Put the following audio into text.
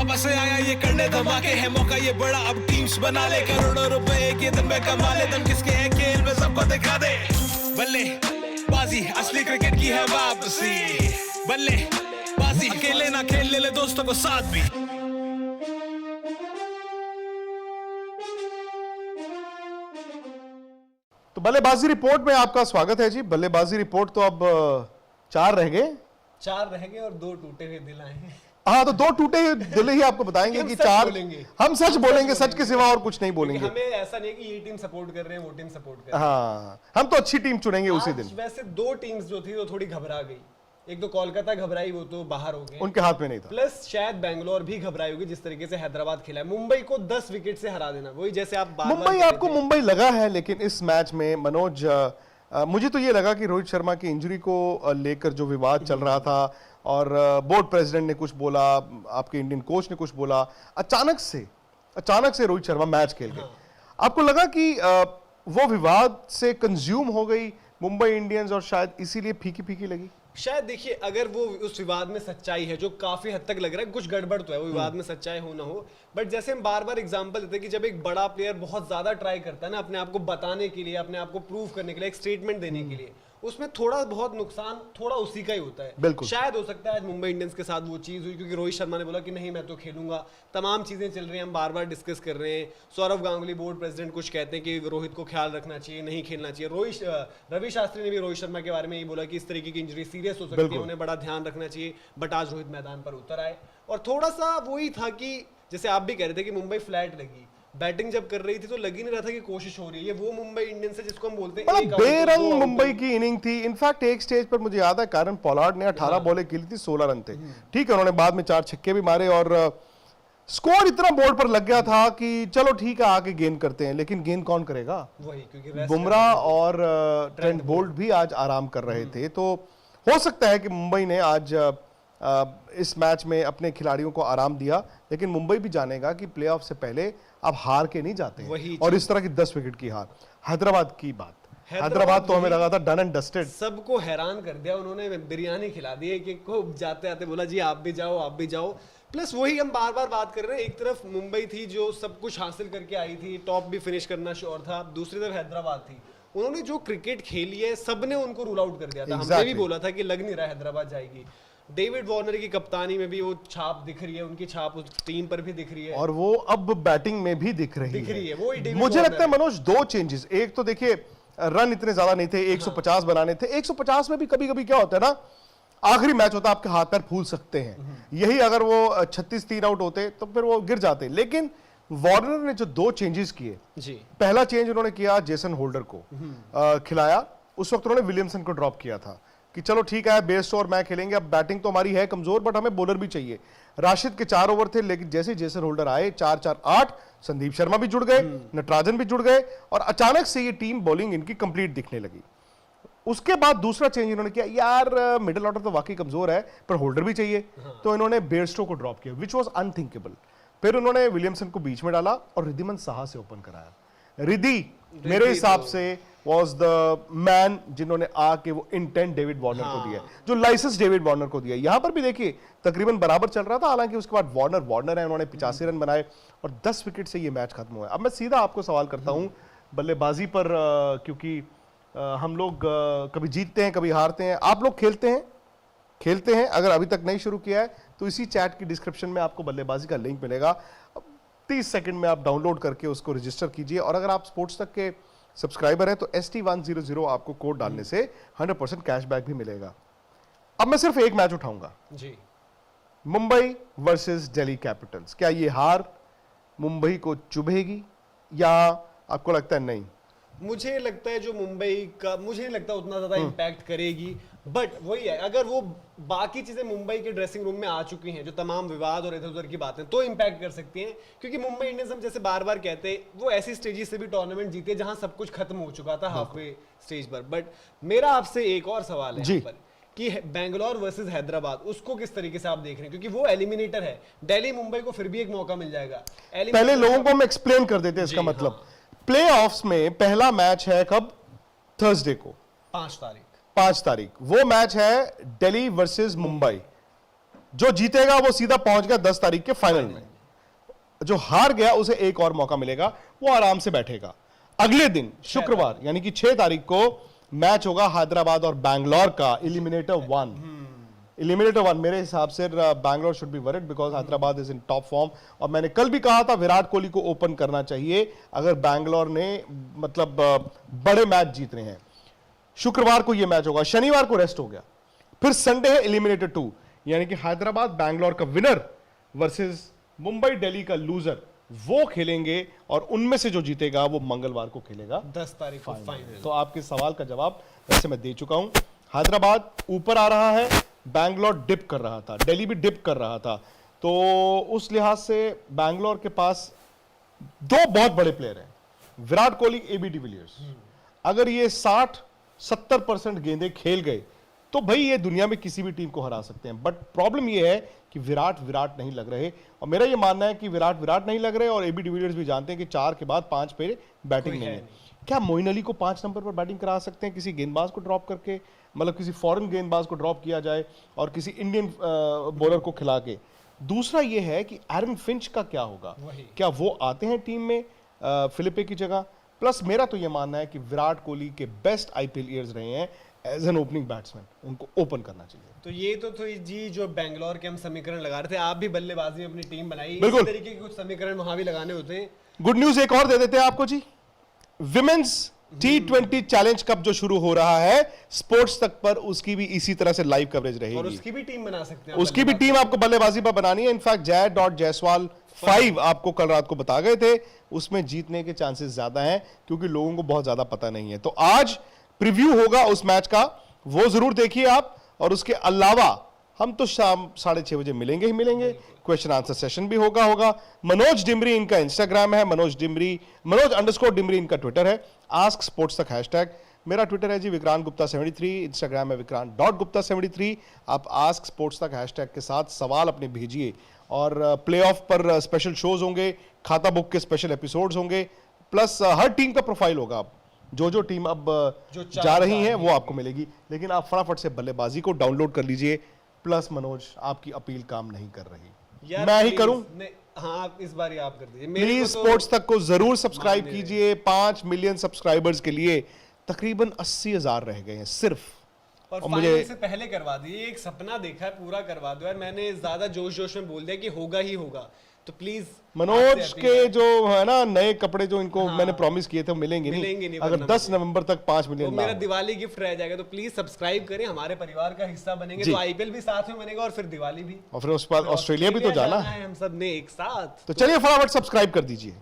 वापस से आया ये करने धमाके है मौका ये बड़ा अब टीम्स बना ले करोड़ों रुपए एक ही दिन में कमा ले दम किसके है खेल में सबको दिखा दे बल्ले बाजी असली क्रिकेट की है वापसी बल्ले बाजी अकेले ना खेल ले दोस्तों को साथ भी। तो बल्लेबाजी रिपोर्ट में आपका स्वागत है जी। बल्लेबाजी रिपोर्ट तो अब 4 रह गए और 2 टूटे हुए दिल आए हैं। हाँ, तो 2 टूटे हुए दिल ही आपको बताएंगे कि 4 हम सच बोलेंगे, सच के सिवा और कुछ नहीं बोलेंगे। हमें ऐसा नहीं कि ये टीम सपोर्ट कर रहे हैं वो टीम सपोर्ट कर रहे हैं। हाँ, हम तो अच्छी टीम चुनेंगे उसी दिन। वैसे 2 टीम्स जो थी वो थोड़ी घबरा गई। एक तो कोलकाता घबराई, वो तो बाहर हो गए, उनके हाथ में नहीं था। प्लस शायद बेंगलोर भी घबराई होगी जिस तरीके से हैदराबाद खेला है। मुंबई को 10 विकेट से हरा देना, वही जैसे आप मुंबई, आपको मुंबई लगा है, लेकिन इस मैच में मनोज मुझे तो ये लगा कि रोहित शर्मा की इंजरी को लेकर जो विवाद चल रहा था और बोर्ड प्रेसिडेंट ने कुछ बोला, आपके इंडियन कोच ने कुछ बोला, अचानक से रोहित शर्मा मैच खेल गए। आपको लगा कि वो विवाद से कंज्यूम हो गई मुंबई इंडियंस और शायद इसीलिए फीकी फीकी लगी? शायद देखिए, अगर वो उस विवाद में सच्चाई है, जो काफी हद तक लग रहा है, कुछ गड़बड़ तो है, वो विवाद में सच्चाई हो ना हो, बट जैसे हम बार बार एग्जांपल देते हैं कि जब एक बड़ा प्लेयर बहुत ज्यादा ट्राई करता है ना अपने आप को बताने के लिए, अपने आप को प्रूव करने के लिए, एक स्टेटमेंट देने के लिए, उसमें थोड़ा बहुत नुकसान थोड़ा उसी का ही होता है। बिल्कुल। शायद हो सकता है आज मुंबई इंडियंस के साथ वो चीज हुई, क्योंकि रोहित शर्मा ने बोला कि नहीं मैं तो खेलूंगा, तमाम चीजें चल रही हैं, हम बार बार डिस्कस कर रहे हैं। सौरव गांगुली बोर्ड प्रेसिडेंट कुछ कहते हैं कि रोहित को ख्याल रखना चाहिए, नहीं खेलना चाहिए। रवि शास्त्री ने भी रोहित शर्मा के बारे में ये बोला कि इस तरीके की इंजरी सीरियस हो सकती है, उन्हें बड़ा ध्यान रखना चाहिए, बट आज रोहित मैदान पर उतर आए। और थोड़ा सा वही था कि जैसे आप भी कह रहे थे कि मुंबई फ्लैट लगी, बैटिंग जब कर रही थी तो लग ही नहीं रहा था कि कोशिश हो रही है। ये वो मुंबई इंडियंस है जिसको हम बोलते हैं बेरंग मुंबई की इनिंग थी। इनफैक्ट एक स्टेज पर मुझे याद है कारण पोलार्ड ने 18 बॉलें खेली थी, 16 रन थे। ठीक है, उन्होंने बाद में 4 छक्के भी मारे और स्कोर इतना बोर्ड पर लग गया था कि चलो ठीक है आके गेंद करते हैं, लेकिन गेंद कौन करेगा? वही, क्योंकि बुमराह और ट्रेंट बोल्ट भी आज आराम कर रहे थे। तो हो सकता है कि मुंबई ने आज इस मैच में अपने खिलाड़ियों को आराम दिया, लेकिन मुंबई भी जानेगा कि प्लेऑफ से पहले आप हार के नहीं जाते हैं। और इस तरह की 10 विकेट की हार। हैदराबाद की बात, हैदराबाद तो हमें लगा था डन एंड डस्टेड, सबको हैरान कर दिया। उन्होंने बिरयानी खिला दी, एक को जाते आते बोला जी आप भी जाओ, आप भी जाओ। प्लस वही हम बार बार बात कर रहे हैं, एक तरफ मुंबई थी जो सब कुछ हासिल करके आई थी, टॉप भी फिनिश करना श्योर था, दूसरी तरफ हैदराबाद थी, उन्होंने जो क्रिकेट खेली है सबने उनको रूल आउट कर दिया था। हमने भी बोला था कि लग नहीं रहा हैदराबाद जाएगी। डेविड वार्नर की कप्तानी में भी वो छाप दिख रही है, उनकी छाप उस टीम पर भी दिख रही है, और वो अब बैटिंग में भी दिख रही है। वो मुझे लगता है मनोज 2 चेंजेस। एक तो देखिए रन इतने ज्यादा नहीं थे, 150 बनाने थे। 150 में भी कभी कभी क्या होता है ना, आखिरी मैच होता है, आपके हाथ पैर फूल सकते हैं। यही अगर वो 36 3 आउट होते तो फिर वो गिर जाते। लेकिन वार्नर ने जो 2 चेंजेस किए जी, पहला चेंज उन्होंने किया जेसन होल्डर को खिलाया। उस वक्त उन्होंने विलियमसन को ड्रॉप किया था कि चलो ठीक है बेस्ट और मैं खेलेंगे, अब बैटिंग तो हमारी है कमजोर बट हमें बॉलर भी चाहिए। राशिद के 4 ओवर थे, लेकिन जैसे जेसन होल्डर आए 4-4-8, संदीप शर्मा भी जुड़ गए, नटराजन भी जुड़ गए और अचानक से ये टीम बॉलिंग इनकी कंप्लीट दिखने लगी। उसके बाद दूसरा चेंज इन्होंने किया, यार मिडिल ऑर्डर तो वाकई कमजोर है पर होल्डर भी चाहिए, तो इन्होंने बेयरस्टो को ड्रॉप किया, विच वॉज अनथिंकेबल। फिर उन्होंने विलियमसन को बीच में डाला और रिद्धिमान साहा से ओपन कराया। रिद्धि मेरे हिसाब से was the man जिन्होंने आके वो इंटेंट डेविड वार्नर को दिया, जो लाइसेंस डेविड वार्नर को दिया। यहां पर भी देखिए तकरीबन बराबर चल रहा था, हालांकि उसके बाद वार्नर है, उन्होंने 85 रन बनाए और 10 विकेट से ये मैच खत्म हुआ। अब मैं सीधा आपको सवाल करता हूं बल्लेबाजी पर, क्योंकि हम लोग कभी जीतते हैं कभी हारते हैं। आप लोग खेलते हैं, अगर अभी तक नहीं शुरू किया है तो इसी चैट की डिस्क्रिप्शन में आपको बल्लेबाजी का लिंक मिलेगा, 30 सेकंड में आप डाउनलोड करके उसको रजिस्टर कीजिए। और अगर आप स्पोर्ट्स तक के सब्सक्राइबर है तो ST100 आपको कोड डालने से 100% कैशबैक भी मिलेगा। अब मैं सिर्फ एक मैच उठाऊंगा जी, मुंबई वर्सेस दिल्ली कैपिटल्स। क्या ये हार मुंबई को चुभेगी या आपको लगता है नहीं? मुझे लगता है जो मुंबई का, मुझे नहीं लगता उतना ज्यादा इंपैक्ट करेगी, बट वही है अगर वो बाकी चीजें मुंबई के ड्रेसिंग रूम में आ चुकी हैं, जो तमाम विवाद और इधर उधर की बातें, तो इंपैक्ट कर सकती हैं। क्योंकि मुंबई इंडियंस हम जैसे बार बार कहते हैं वो ऐसी स्टेजेस से भी टूर्नामेंट जीते जहां सब कुछ खत्म हो चुका था हाफवे स्टेज पर। बट मेरा आपसे एक और सवाल है यहाँ पर कि बेंगलोर वर्सेस हैदराबाद, उसको किस तरीके से आप देख रहे हैं? क्योंकि वो एलिमिनेटर है, दिल्ली मुंबई को फिर भी एक मौका मिल जाएगा। पहले लोगों को हम एक्सप्लेन कर देते हैं इसका मतलब। प्लेऑफ्स में पहला मैच है कब? थर्सडे को, 5 तारीख। 5 तारीख वो मैच है दिल्ली वर्सेस मुंबई। जो जीतेगा वो सीधा पहुंच गया 10 तारीख के फाइनल में, जो हार गया उसे एक और मौका मिलेगा, वो आराम से बैठेगा। अगले दिन शुक्रवार यानी कि 6 तारीख को मैच होगा हैदराबाद और बैंगलोर का, एलिमिनेटर 1। एलिमिनेटर 1 मेरे हिसाब से Bangalore should be worried because Hyderabad is in top form, और मैंने कल भी कहा था विराट कोहली को ओपन करना चाहिए अगर बैंगलोर ने मतलब बड़े मैच जीत रहे हैं। शुक्रवार को यह मैच होगा, शनिवार को रेस्ट हो गया, फिर संडे है एलिमिनेटर 2 यानी कि हैदराबाद बैंगलोर का विनर वर्सेस मुंबई दिल्ली का लूजर, वो खेलेंगे और उनमें से जो जीतेगा वो मंगलवार को खेलेगा 10 तारीख को फाइनल। तो आपके सवाल का जवाब वैसे मैं दे चुका हूं। हैदराबाद ऊपर आ रहा है, बैंगलोर डिप कर रहा था, दिल्ली भी डिप कर रहा था, तो उस लिहाज से बैंगलोर के पास दो बहुत बड़े प्लेयर हैं, विराट कोहली, एबी डिविलियर्स। अगर ये 60-70% गेंदें खेल गए तो भाई ये दुनिया में किसी भी टीम को हरा सकते हैं। बट प्रॉब्लम ये है कि विराट नहीं लग रहे, और मेरा ये मानना है कि विराट नहीं लग रहे, और एबी डिविलियर्स भी जानते हैं कि 4 के बाद 5 पे बैटिंग नहीं है। क्या मोइन अली को 5 नंबर पर बैटिंग करा सकते हैं किसी गेंदबाज को ड्रॉप करके, मतलब किसी फॉरेन गेंदबाज को ड्रॉप किया जाए और किसी इंडियन बॉलर को खिला के? दूसरा ये है कि एरन फिंच का क्या होगा, क्या वो आते हैं टीम में फिलिपे की जगह? प्लस मेरा तो ये मानना है कि विराट कोहली के बेस्ट आईपीएल ईयर्स रहे हैं एज एन ओपनिंग बैट्समैन, उनको ओपन करना चाहिए। तो ये तो जी जो बैंगलोर के हम समीकरण लगा रहे थे, आप भी बल्लेबाजी में अपनी टीम बनाई, बिल्कुल इसी तरीके के कुछ समीकरण वहां भी लगाने होते हैं। गुड न्यूज एक और दे देते हैं आपको जी, विमेंस T20 चैलेंज कप जो शुरू हो रहा है स्पोर्ट्स तक पर, उसकी भी इसी तरह से लाइव कवरेज रहेगी, और उसकी भी टीम बना सकते हैं, उसकी भी टीम आपको बल्लेबाजी पर बनानी है। इनफैक्ट जय.जायसवाल 5 आपको कल रात को बता गए थे, उसमें जीतने के चांसेस ज्यादा हैं क्योंकि लोगों को बहुत ज्यादा पता नहीं है। तो आज प्रीव्यू होगा उस मैच का, वो जरूर देखिए आप। और उसके अलावा हम तो शाम 6:30 बजे मिलेंगे ही मिलेंगे, क्वेश्चन आंसर सेशन भी होगा। मनोज डिमरी इनका इंस्टाग्राम है, मनोज_डिमरी इनका ट्विटर है, आस्क स्पोर्ट्स तक हैशटैग। मेरा ट्विटर है जी विक्रांत गुप्ता 73, इंस्टाग्राम है विक्रांत.गुप्ता73। आप आस्क स्पोर्ट्स तक हैशटैग के साथ सवाल अपने भेजिए, और प्लेऑफ पर स्पेशल शोज होंगे, खाता बुक के स्पेशल एपिसोड्स होंगे, प्लस हर टीम का प्रोफाइल होगा। जो टीम अब जो जा रही है वो आपको मिलेगी, लेकिन आप फटाफट से बल्लेबाजी को डाउनलोड कर लीजिए। प्लस मनोज, आपकी अपील काम नहीं कर रही, मैं ही करूं? हाँ, आप इस बार आप कर दीजिए। प्लीज स्पोर्ट्स तक को जरूर सब्सक्राइब कीजिए। 5 मिलियन सब्सक्राइबर्स के लिए तकरीबन 80,000 रह गए हैं सिर्फ, और मुझे से पहले करवा दिए। एक सपना देखा है, पूरा करवा दो यार। मैंने ज्यादा जोश में बोल दिया कि होगा ही होगा, तो प्लीज मनोज के जो है ना नए कपड़े जो इनको मैंने प्रॉमिस किए थे मिलेंगे नहीं अगर 10 नवंबर तक 5 मिलियन मेरा दिवाली गिफ्ट रह जाएगा। तो प्लीज सब्सक्राइब करें, हमारे परिवार का हिस्सा बनेंगे, तो आईपीएल भी साथ में बनेगा और फिर दिवाली भी, और फिर उसके बाद ऑस्ट्रेलिया भी तो जाना है हम सब ने एक साथ। तो चलिए फटाफट सब्सक्राइब कर दीजिए।